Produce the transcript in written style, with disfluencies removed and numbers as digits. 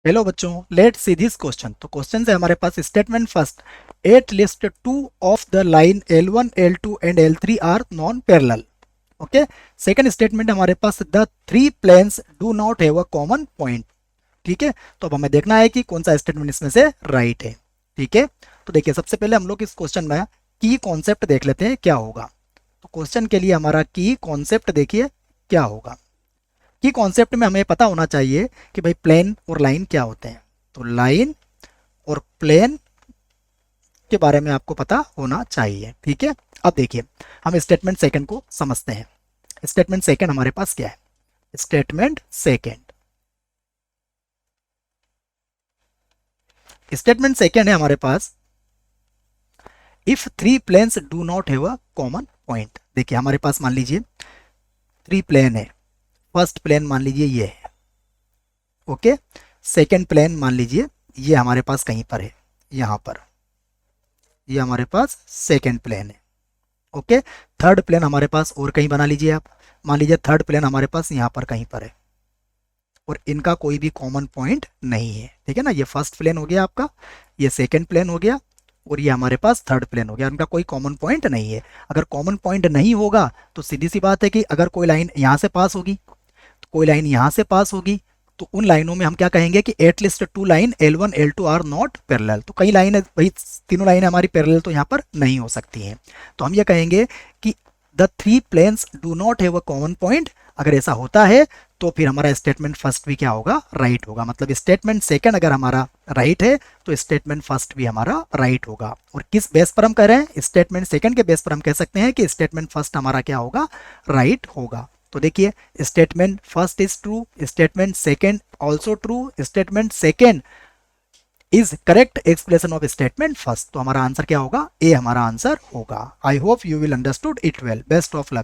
Hello बच्चों, let see this question. तो question है हमारे पास statement first, at least two of the line L1 L2 and L3 are non parallel. Okay. Second statement हमारे पास, the three planes do not have a common point. ठीक है, तो अब हमें देखना है कि कौन सा स्टेटमेंट इसमें से राइट है। ठीक है, तो देखिए सबसे पहले हम लोग इस क्वेश्चन में की कॉन्सेप्ट देख लेते हैं क्या होगा। तो क्वेश्चन के लिए हमारा की कॉन्सेप्ट देखिए क्या होगा। की कॉन्सेप्ट में हमें पता होना चाहिए कि भाई प्लेन और लाइन क्या होते हैं। तो लाइन और प्लेन के बारे में आपको पता होना चाहिए। ठीक है, अब देखिए हम स्टेटमेंट सेकंड को समझते हैं। स्टेटमेंट सेकंड हमारे पास क्या है? स्टेटमेंट सेकंड है हमारे पास, if three planes do not have a common point. देखिए हमारे पास मान लीजिए थ्री प्लेन है। फर्स्ट प्लेन मान लीजिए ये है। ओके। सेकंड प्लेन मान लीजिए ये हमारे पास कहीं पर है, यहाँ पर। ये हमारे पास सेकंड प्लेन है। ओके। थर्ड प्लेन हमारे पास और कहीं बना लीजिए आप। मान लीजिए थर्ड प्लेन हमारे पास यहाँ पर कहीं पर है और इनका कोई भी कॉमन पॉइंट नहीं है। ठीक है ना, ये फर्स्ट प्लेन हो गया आपका, ये सेकंड प्लेन हो गया और ये हमारे पास थर्ड प्लेन हो गया। इनका कोई कॉमन पॉइंट नहीं है। अगर कॉमन पॉइंट नहीं होगा तो सीधी सी बात है कि अगर कोई लाइन यहाँ से पास होगी तो कोई लाइन यहाँ से पास होगी, तो उन लाइनों में हम क्या कहेंगे कि at least two line L1 L2 are not parallel. तो कई लाइन है भाई, तीनों लाइनें हमारी पैरेलल तो यहाँ पर नहीं हो सकती हैं। तो हम ये कहेंगे कि the three planes do not have a common point. अगर ऐसा होता है तो फिर हमारा स्टेटमेंट फर्स्ट भी क्या होगा? राइट होगा। मतलब स्टेटमेंट सेकंड अगर हमारा राइट है तो स्टेटमेंट फर्स्ट भी हमारा राइट होगा। और किस बेस पर हम कह रहे हैं? स्टेटमेंट सेकंड के बेस पर हम कह सकते हैं कि स्टेटमेंट फर्स्ट हमारा क्या होगा? राइट होगा। तो देखिए statement first is true, statement second also true, statement second is correct explanation of statement first. तो हमारा आंसर क्या होगा? ए हमारा आंसर होगा। I hope you will understood it well. Best of luck.